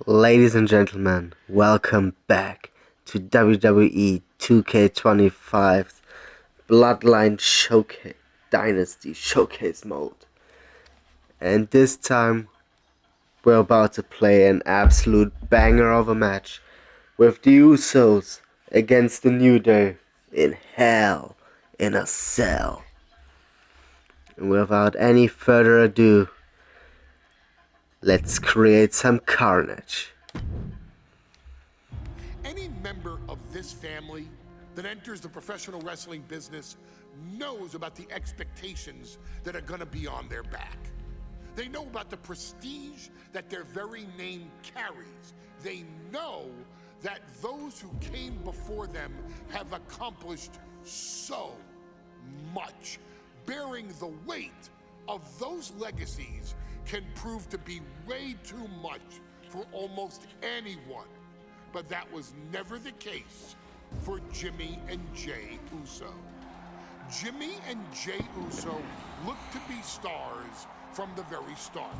Ladies and gentlemen, welcome back to WWE 2K25's Bloodline Showcase Dynasty Showcase mode. And this time we're about to play an absolute banger of a match with the Usos against the New Day in Hell in a Cell. And without any further ado, let's create some carnage. Any member of this family that enters the professional wrestling business knows about the expectations that are going to be on their back. They know about the prestige that their very name carries. They know that those who came before them have accomplished so much. Bearing the weight of those legacies can prove to be way too much for almost anyone. But that was never the case for Jimmy and Jey Uso. Jimmy and Jey Uso looked to be stars from the very start,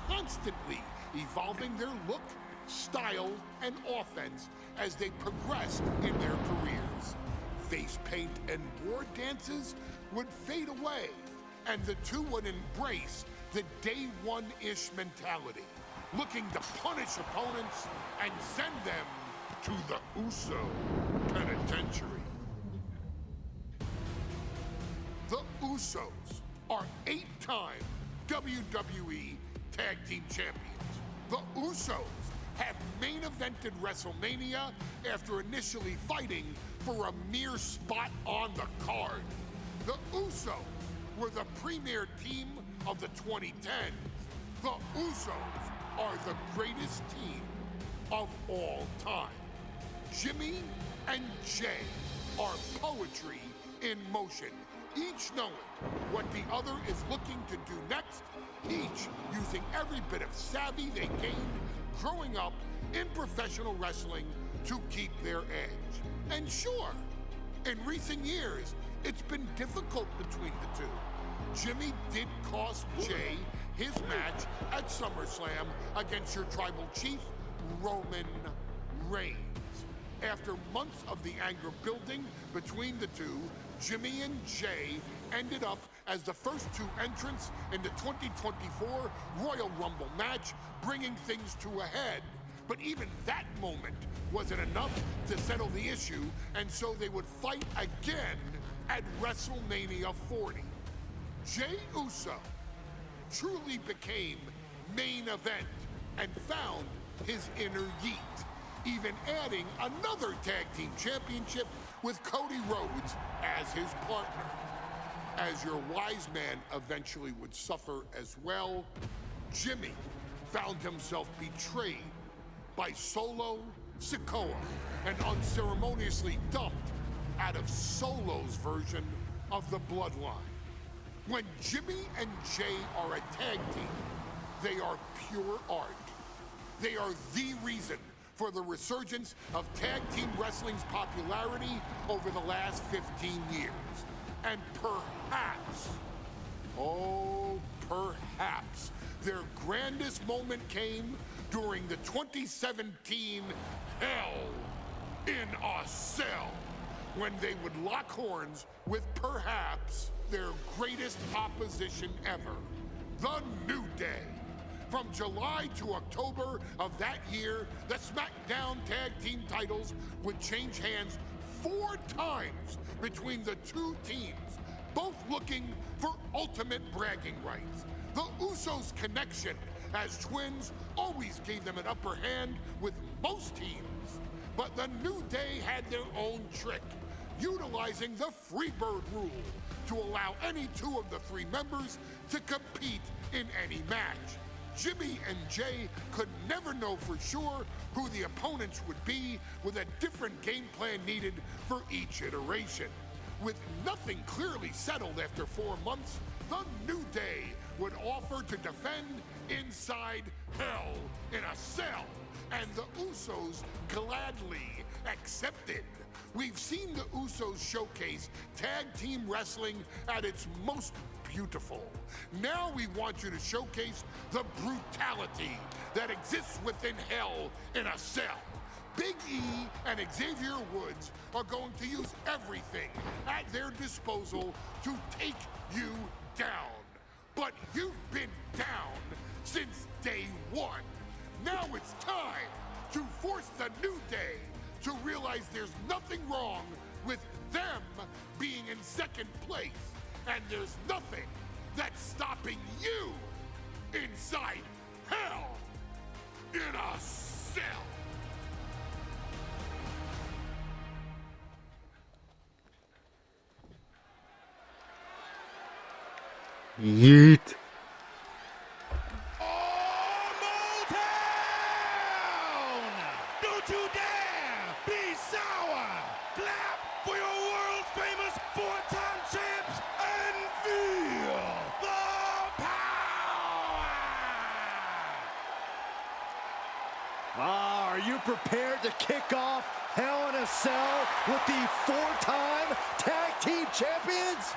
constantly evolving their look, style, and offense as they progressed in their careers. Face paint and war dances would fade away, and the two would embrace the day one-ish mentality, looking to punish opponents and send them to the Uso penitentiary. The Usos are 8-time WWE Tag Team Champions. The Usos have main evented WrestleMania after initially fighting for a mere spot on the card. The Usos were the premier team of the 2010s. The Usos are the greatest team of all time. Jimmy and Jey are poetry in motion, each knowing what the other is looking to do next, each using every bit of savvy they gained growing up in professional wrestling to keep their edge. And sure, in recent years, it's been difficult between the two. Jimmy did cost Jey his match at SummerSlam against your tribal chief, Roman Reigns. After months of the anger building between the two, Jimmy and Jey ended up as the first two entrants in the 2024 Royal Rumble match, bringing things to a head. But even that moment wasn't enough to settle the issue, and so they would fight again at WrestleMania 40. Jey Uso truly became main event and found his inner yeet, even adding another tag team championship with Cody Rhodes as his partner. As your wise man eventually would suffer as well, Jimmy found himself betrayed by Solo Sikoa and unceremoniously dumped out of Solo's version of the Bloodline. When Jimmy and Jey are a tag team, they are pure art. They are the reason for the resurgence of tag team wrestling's popularity over the last 15 years. And perhaps, oh, perhaps, their grandest moment came during the 2017 Hell in a Cell, when they would lock horns with perhaps their greatest opposition ever, the New Day. From July to October of that year, the SmackDown Tag Team titles would change hands 4 times between the two teams, both looking for ultimate bragging rights. The Usos' connection as twins always gave them an upper hand with most teams. But the New Day had their own trick, utilizing the Freebird rule to allow any 2 of the 3 members to compete in any match. Jimmy and Jey could never know for sure who the opponents would be, with a different game plan needed for each iteration. With nothing clearly settled after 4 months, the New Day would offer to defend inside Hell in a Cell, and the Usos gladly accepted. We've seen the Usos showcase tag team wrestling at its most beautiful. Now we want you to showcase the brutality that exists within Hell in a Cell. Big E and Xavier Woods are going to use everything at their disposal to take you down. But you've been down since day one. Now it's time to force the New Day to realize there's nothing wrong with them being in second place. And there's nothing that's stopping you inside Hell in a Cell. Yeet. Don't you dare be sour! Clap for your world-famous four-time champs and feel the power! Are you prepared to kick off Hell in a Cell with the four-time tag team champions?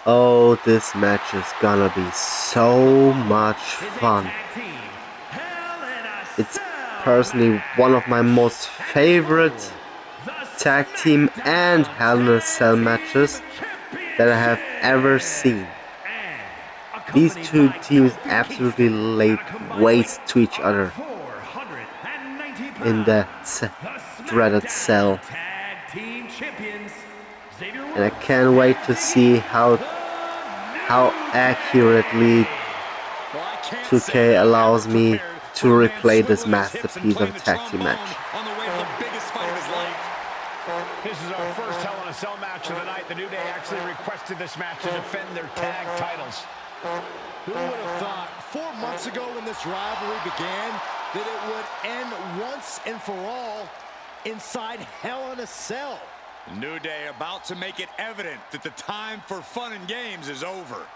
Oh, this match is gonna be so much fun. It's personally one of my most favorite tag team and Hell in a Cell matches that I have ever seen. These two teams absolutely laid waste to each other in the dreaded Cell. And I can't wait to see how accurately 2K allows me to replay this masterpiece of a tag team match. On the way to the biggest fight of his life. This is our first Hell in a Cell match of the night. The New Day actually requested this match to defend their tag titles. Who would have thought 4 months ago when this rivalry began that it would end once and for all inside Hell in a Cell? New Day about to make it evident that the time for fun and games is over.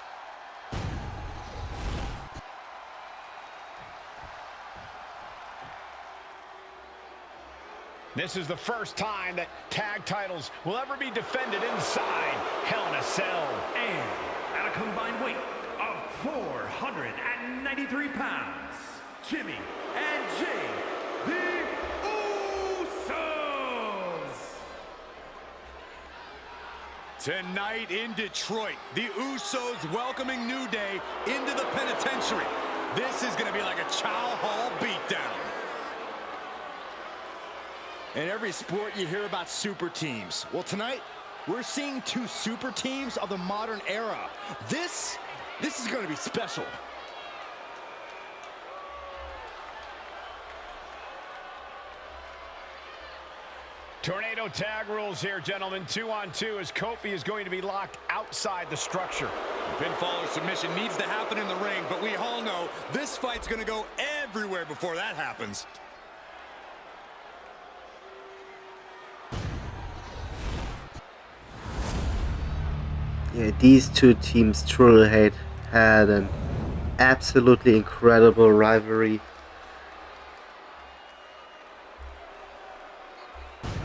This is the first time that tag titles will ever be defended inside Hell in a Cell. And at a combined weight of 493 pounds, Jimmy and Jay, the Usos. Tonight in Detroit, the Usos welcoming New Day into the penitentiary. This is going to be like a Chow Hall beatdown. In every sport, you hear about super teams. Well, tonight, we're seeing two super teams of the modern era. This is going to be special. Tornado tag rules here, gentlemen. 2-on-2 as Kofi is going to be locked outside the structure. Pinfall or submission needs to happen in the ring, but we all know this fight's going to go everywhere before that happens. Yeah, these two teams truly had an absolutely incredible rivalry.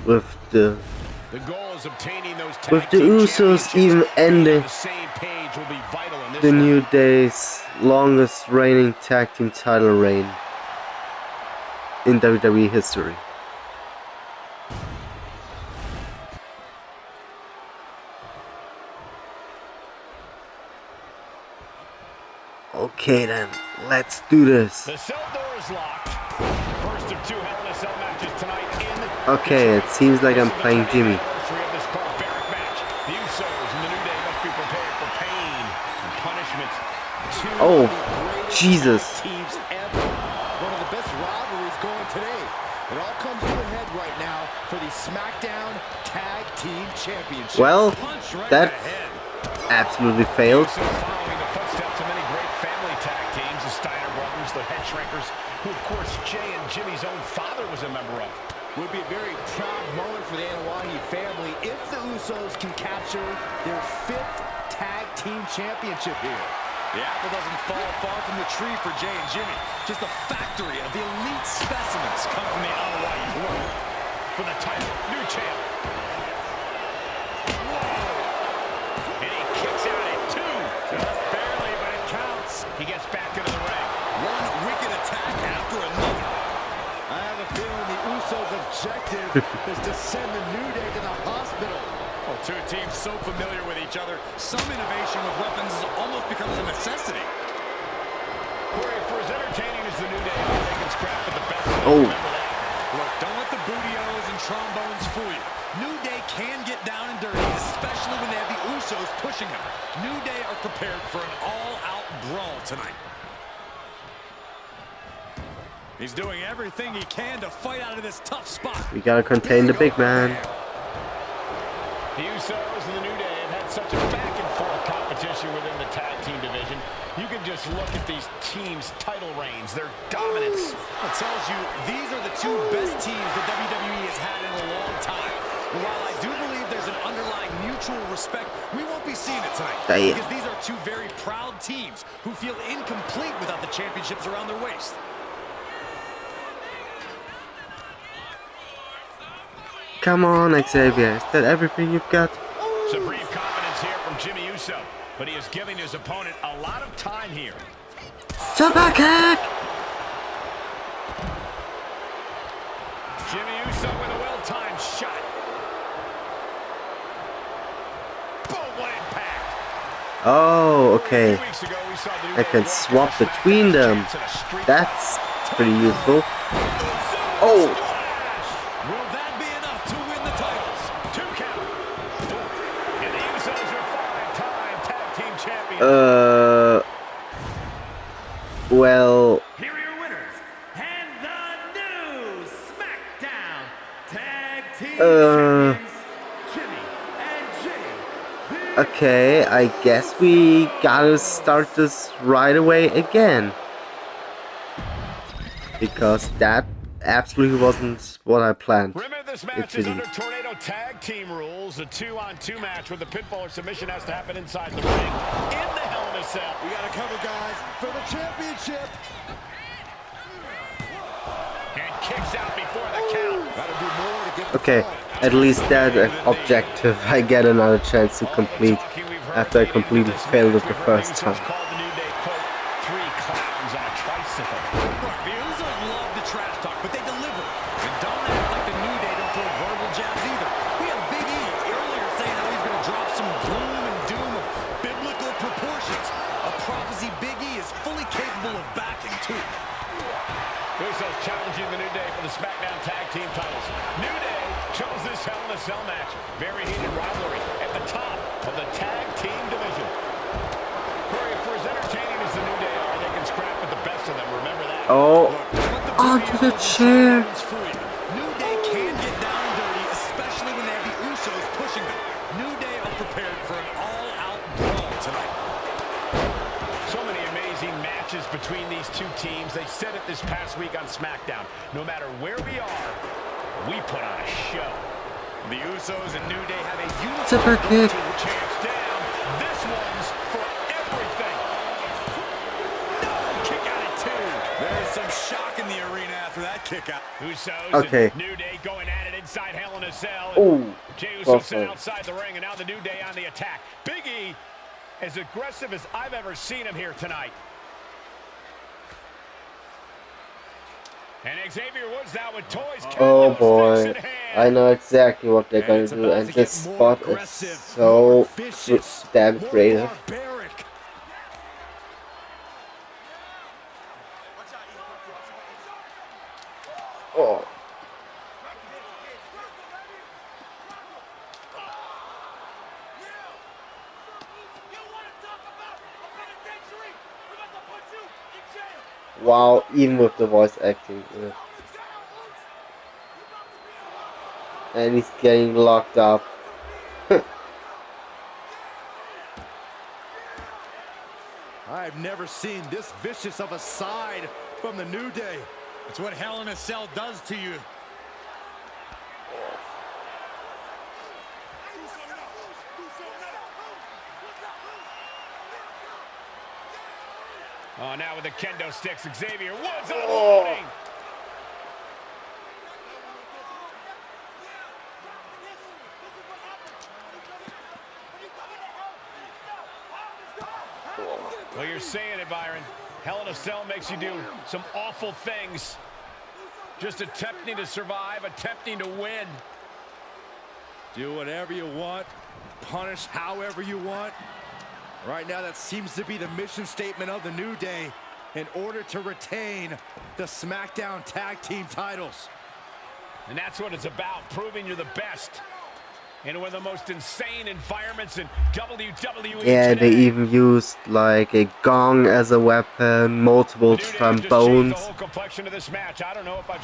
With the goal is obtaining those Usos even ending the New Day's longest reigning tag team title reign in WWE history. Okay then, let's do this. The cell door is locked. First of two Hell in a Cell matches tonight in Okay, it seems like I'm playing Jimmy. The Usos and the New Day must be prepared for pain and punishment. Oh, Jesus. Teams ever. One of the best rivalries going today. It all comes to a head right now for the SmackDown Tag Team Championship. Well, that absolutely failed. Following the footsteps of many great family tag teams, the Steiner brothers, the Head Shrinkers, who of course Jay and Jimmy's own father was a member of. Would be a very proud moment for the Anoa'i family if the Usos can capture their 5th tag team championship here. The apple doesn't fall far from the tree for Jay and Jimmy. Just a factory of the elite specimens come from the Anoa'i world. For the title, new champ. He gets back into the ring. One wicked attack after another. I have a feeling the Usos' objective is to send the New Day to the hospital. Well, two teams so familiar with each other, some innovation with weapons almost becomes a necessity. Corey, for as entertaining as the New Day are, they can scrap at the best. Oh. Look, don't let the booty-os and trombones fool you. New Day can get down and dirty, especially when they have the Usos pushing them. New Day are prepared for an all-out brawl tonight. He's doing everything he can to fight out of this tough spot. We gotta contain the big man. The Usos and the New Day have had such a back-and-forth competition within the tag team division. You can just look at these teams' title reigns, their dominance. It tells you these are the two best teams that WWE has had in a long time. And while I do believe there's an underlying mutual respect, we won't be seeing it tonight. Damn. Because these are two very proud teams who feel incomplete without the championships around their waist. Come on, Xavier. Is that everything you've got? Supreme confidence here from Jimmy Uso, but he is giving his opponent a lot of time here. Super kick! Jimmy Uso with a well-timed shot. Boom, what impact. Oh, okay. 2 weeks ago, we saw the New I Day can walk swap out between them. to the street. That's pretty useful. Oh! Will that be enough to win the titles? 2 count. And the Usos are 5-time tag team champions. Well, Here are your winners, and the new SmackDown Tag Team Champions, Jimmy and Jay. okay, I guess we gotta start this right away again. Because that absolutely wasn't what I planned. Remember, this match is under Tornado Tag Team rules. A 2-on-2 match where the pinfall or submission has to happen inside the ring. In the Hell in a Cell. We got to cover, guys, for the championship. And kicks out before the count. Got to do more to get the Okay, fall. at least that objective I get another chance to complete after I completely failed it the first time. Called the New Day, quote, 3 clowns on a tricycle. Look, the Usos love the trash talk, but they deliver. And don't act like the New Day don't throw verbal jabs either. We have Big E earlier saying how he's going to drop some gloom and doom of biblical proportions. A prophecy Big E is fully capable of backing, too. Usos challenging the New Day for the SmackDown Tag Team titles. New Day chose this Hell in a Cell match. Very heated rivalry at the top of the Tag Team division. Corey, for as entertaining as the New Day are, they can scrap with the best of them. Remember that. Oh, onto the chair. New Day can get down and dirty, especially when they have the Usos pushing them. New Day are prepared for an all-out brawl tonight. So many amazing matches between these two teams. They said it this past week on SmackDown. No matter where we are, we put on a show. The Usos and New Day have a Super kick. chance down. This one's for everything. No, kick out at 2. There's some shock in the arena after that kick out. Usos Okay. and New Day going at it inside Hell in a Cell. Oh, Jey Uso sent awesome. outside the ring, and now the New Day on the attack. Big E, as aggressive as I've ever seen him here tonight. And Xavier Woods now with toys. Oh Kendo sticks boy, in hand. I know exactly what they're gonna it's do, about and to this get more spot is aggressive, so more vicious, damn more creative. barbaric. Oh, wow, even with the voice acting. Yeah. And he's getting locked up. I've never seen this vicious of a side from the New Day. It's what Hell in a Cell does to you. Oh, now with the kendo sticks, Xavier Woods unloading. Well, you're you're saying it, Byron. Hell in a Cell makes you do some awful things. Just attempting to survive, attempting to win. Do whatever you want, punish however you want. Right now, that seems to be the mission statement of the New Day in order to retain the SmackDown Tag Team titles. And that's what it's about, proving you're the best. In one of the most insane environments in WWE Yeah, today. they even used like a gong as a weapon, multiple trombones. The whole complexion of this match. I don't know if I've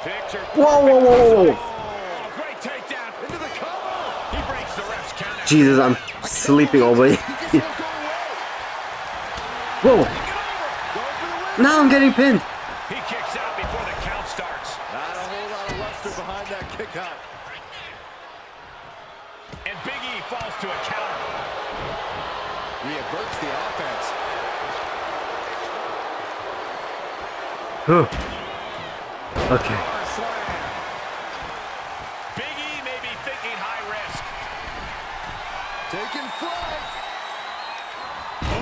picture. Whoa, whoa, whoa, whoa. Oh, great takedown into the cover. He breaks the ref's count. Jesus, I'm sleeping over here. Whoa. Now I'm getting pinned. He kicks out before the count starts. Not a whole lot of luster behind that kick out. And Big E falls to a counter. Reaverts the offense. Okay. Big E may be thinking high risk. Taking flight.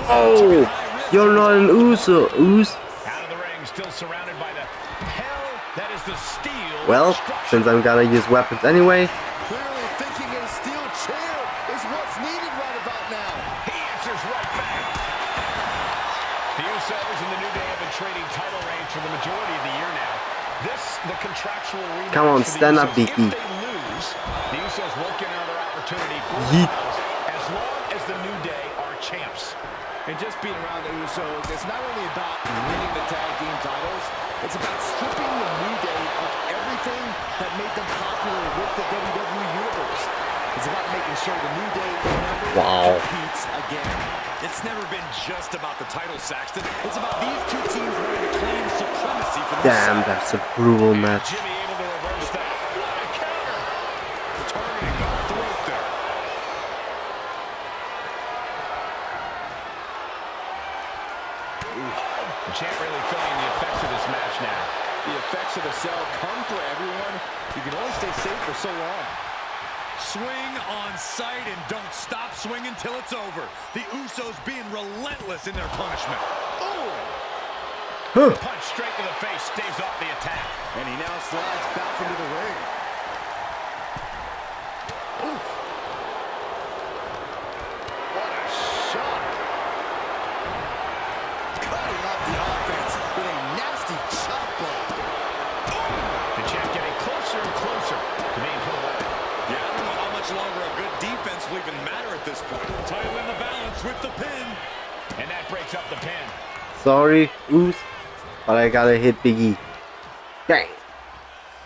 Oh, you're not an Uso. Out of the ring, still surrounded by the hell that is the steel. Well, structure. since I'm gonna use weapons anyway. Clearly thinking a steel chair is what's needed right about now. He answers right back. The Usos and the New Day have been trading title reigns for the majority of the year now. The contractual rematch. Come on, for the stand up, Usos. Big E. If they lose, the Usos won't get another opportunity for Yeet. titles as long as the New Day are champs. And just being around the Usos, it's not only about winning the tag team titles, it's about stripping the New Day of everything that made them popular with the WWE Universe. It's about making sure the New Day never competes again. It's never been just about the title, Saxton. It's about these two teams wanting to claim supremacy for Damn, themselves. that's a brutal match. Jimmy able to reverse that. What a counter! Targeting the throat there. The champ really feeling the effects of this match now. The effects of the cell come for everyone. You can only stay safe for so long. Swing on sight and don't stop swinging till it's over. The Usos being relentless in their punishment. Punch straight to the face, staves off the attack. And he now slides back into the ring. Oof. What a shot. Cutting off the offense with a nasty chop block. The champ getting closer and closer to being put away. Yeah, I don't know how much longer a good defense will even matter at this point. Title in the balance with the pin. And that breaks up the pin. Sorry, Us, but I gotta hit Big E. Bang.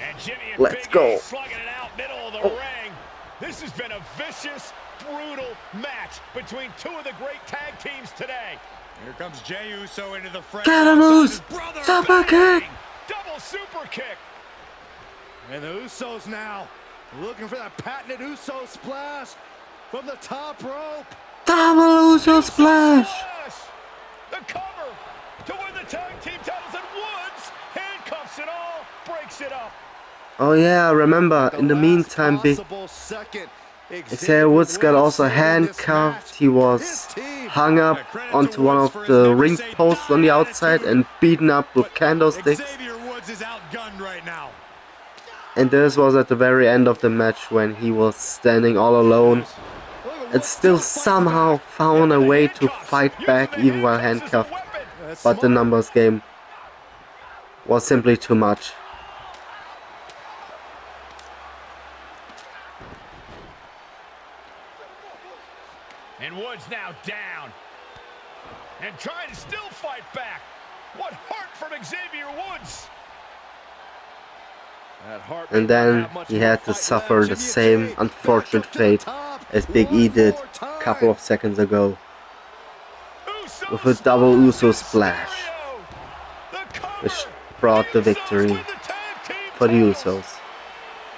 And Jimmy and Let's Big go. E slugging it out middle of the ring. This has been a vicious, brutal match between two of the great tag teams today. Here comes Jey Uso into the front. Get him, Us! Super kick! Double super kick. And the Usos now looking for that patented Uso splash from the top rope. Double Uso splash! The cover to win the tag team titles, and Woods handcuffs it all, breaks it up. Oh yeah, remember, in the meantime, Xavier Woods got also handcuffed. He was hung up onto one of the ring posts on the outside and beaten up with candlesticks. Xavier Woods is outgunned right now. And this was at the very end of the match when he was standing all alone and still somehow found a way to fight back even while handcuffed. But the numbers game was simply too much. And Woods now down. And trying to still fight back. What heart from Xavier Woods. And then he had to suffer the same unfortunate fate as Big E did a couple of seconds ago with a double Uso splash, which brought the victory for the Usos.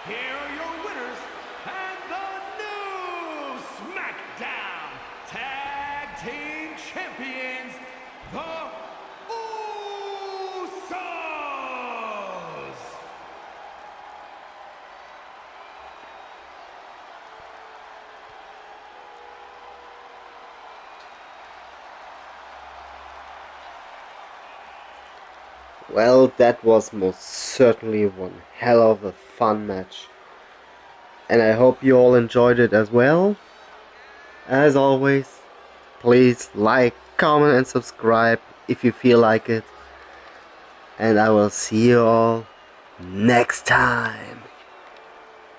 Here are your winners and the new SmackDown Tag Team Champions, the Usos! Well, that was most certainly one hell of a fun match. And I hope you all enjoyed it as well. As always, please like, comment and subscribe if you feel like it. And I will see you all next time.